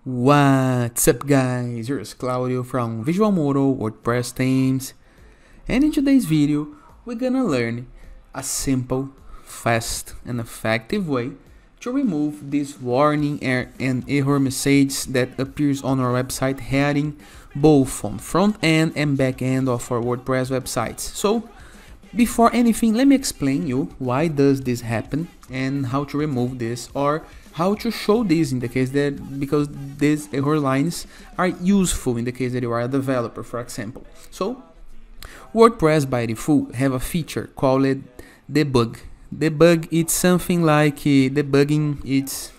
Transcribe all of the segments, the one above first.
What's up guys, here's Claudio from Visual Modo WordPress themes, and in today's video we're gonna learn a simple, fast and effective way to remove this warning and error message that appears on our website heading both on front end and back end of our WordPress websites. So before anything, let me explain you why does this happen and how to remove this, or how to show this in the case that, because these error lines are useful in the case that you are a developer, for example. So WordPress by default have a feature called debug. Debug, it's something like debugging. It's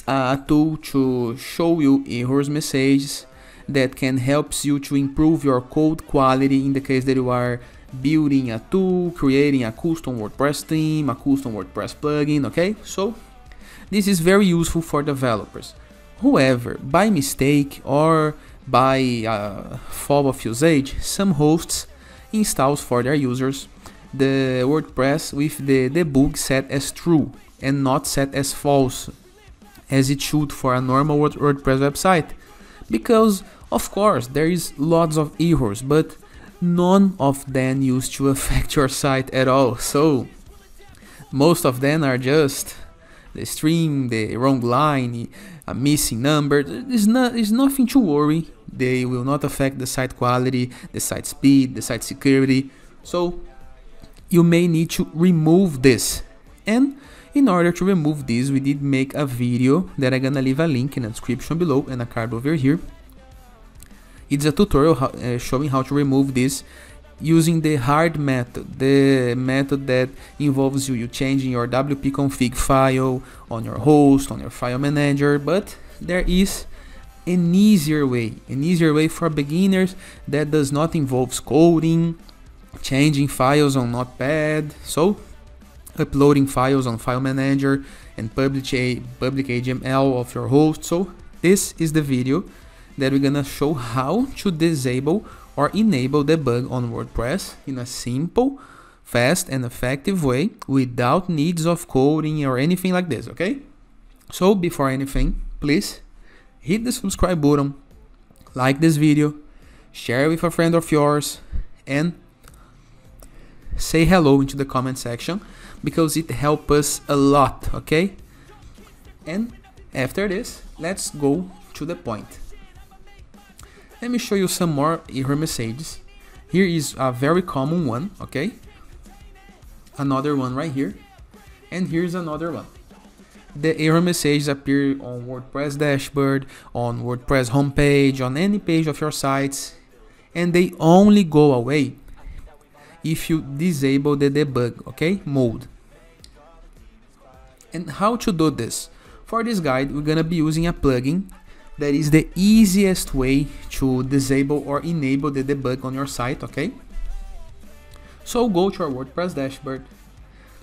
a tool to show you errors messages that can help you to improve your code quality in the case that you are building a tool, creating a custom WordPress theme, a custom WordPress plugin. Okay, so this is very useful for developers. However, by mistake or by fall of usage, some hosts installs for their users the WordPress with the debug set as true and not set as false, as it should for a normal WordPress website. Because of course there is lots of errors, but none of them used to affect your site at all. So most of them are just the string, the wrong line, a missing number. There's nothing to worry. They will not affect the site quality, the site speed, the site security. So you may need to remove this. And in order to remove this, we did make a video that I'm gonna leave a link in the description below and a card over here. It's a tutorial showing how to remove this using the hard method, the method that involves you changing your wp-config file on your host, on your file manager. But there is an easier way for beginners that does not involve coding, changing files on Notepad, so uploading files on file manager and public HTML of your host. So this is the video that we're gonna show how to disable or enable debug on WordPress in a simple, fast and effective way without needs of coding or anything like this. Okay, so before anything, please hit the subscribe button, like this video, share with a friend of yours, and say hello into the comment section, because it helps us a lot. Okay, and after this, let's go to the point. Let me show you some more error messages. Here is a very common one, okay? Another one right here. And here's another one. The error messages appear on WordPress dashboard, on WordPress homepage, on any page of your sites. And they only go away if you disable the debug, okay, mode. And how to do this? For this guide, we're gonna be using a plugin that is the easiest way to disable or enable the debug on your site. Okay, so go to our WordPress dashboard,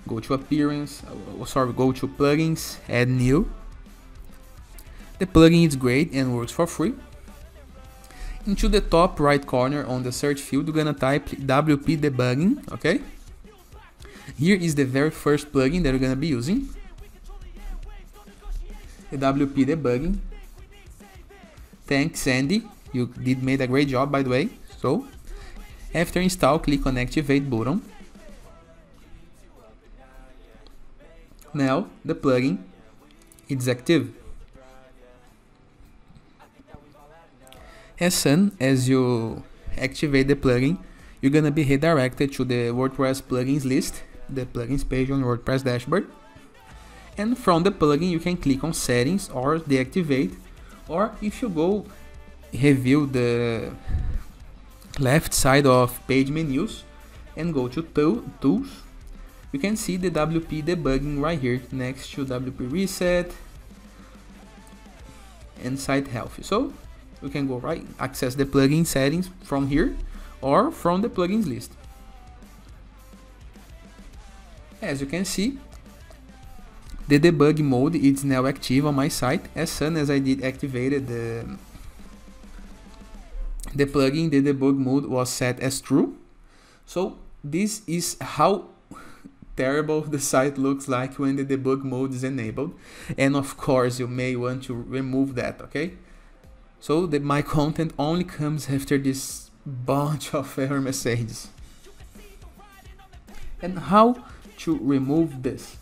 go to appearance, go to plugins, add new. The plugin is great and works for free. Into the top right corner on the search field, we're gonna type WP Debugging. Okay, here is the very first plugin that we're gonna be using, the WP Debugging. Thanks Andy, you did made a great job, by the way. So after install, click on activate button. Now the plugin is active. As soon as you activate the plugin, you're gonna be redirected to the WordPress plugins list, the plugins page on WordPress dashboard. And from the plugin you can click on settings or deactivate. Or if you go review the left side of page menus and go to tools, you can see the WP debugging right here next to WP reset and site health. So you can go right, access the plugin settings from here or from the plugins list. As you can see, the debug mode is now active on my site. As soon as I did activated the plugin, the debug mode was set as true. So this is how terrible the site looks like when the debug mode is enabled, and of course you may want to remove that, okay? So my content only comes after this bunch of error messages. And how to remove this?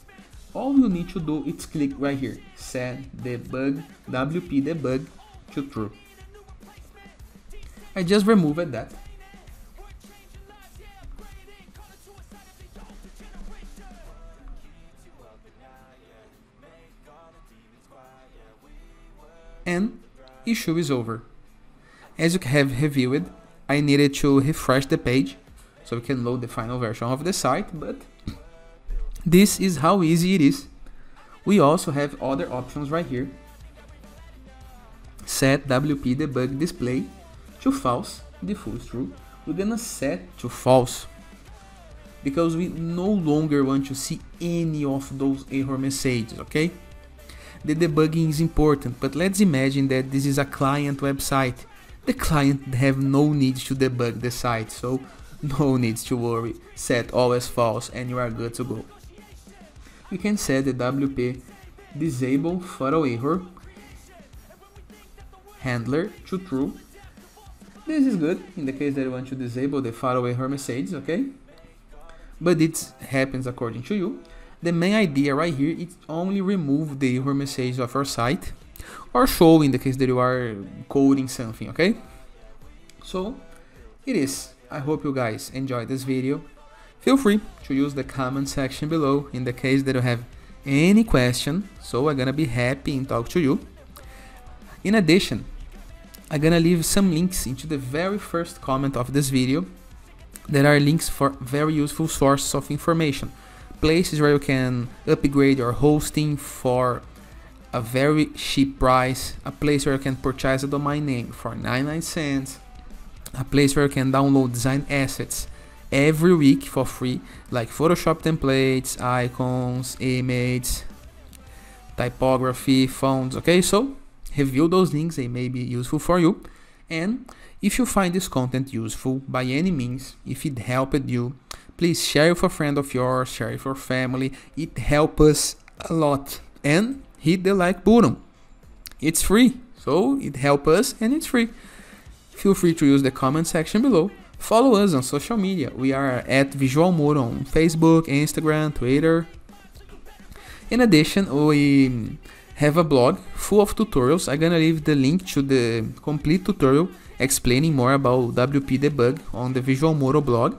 All you need to do is click right here, set debug WP debug to true. I just removed that. And issue is over. As you have reviewed, I needed to refresh the page so we can load the final version of the site, but this is how easy it is. We also have other options right here. Set WP debug display to false, default true. We're gonna set to false because we no longer want to see any of those error messages, okay? The debugging is important, but let's imagine that this is a client website. The client have no need to debug the site, so no needs to worry. Set all as false and you are good to go. You can set the WP disable photo error handler to true. This is good in the case that you want to disable the photo error message, okay? But it happens according to you. The main idea right here is only remove the error message of your site or show in the case that you are coding something, okay? So it is. I hope you guys enjoyed this video. Feel free to use the comment section below in the case that you have any question, so I'm gonna be happy and talk to you. In addition, I'm gonna leave some links into the very first comment of this video. There are links for very useful sources of information, places where you can upgrade your hosting for a very cheap price, a place where you can purchase a domain name for 99 cents, a place where you can download design assets every week for free, like Photoshop templates, icons, images, typography, fonts, okay? So review those links, they may be useful for you. And if you find this content useful by any means, if it helped you, please share with a friend of yours, share with your family. It helps us a lot. And hit the like button. It's free, so it helps us and it's free. Feel free to use the comment section below. Follow us on social media. We are at Visual Modo on Facebook, Instagram, Twitter. In addition, we have a blog full of tutorials. I'm gonna leave the link to the complete tutorial explaining more about WP debug on the Visual Modo blog.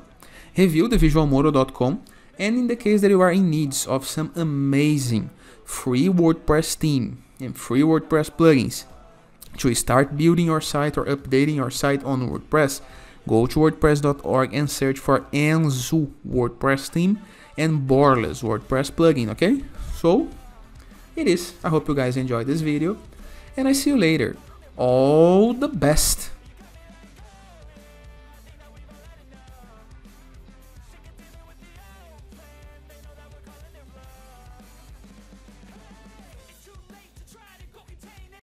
Review the visualmodo.com, and in the case that you are in needs of some amazing free WordPress theme and free WordPress plugins to start building your site or updating your site on WordPress, go to wordpress.org and search for Anzu WordPress theme and Borless WordPress plugin, okay? So it is. I hope you guys enjoyed this video and I see you later. All the best.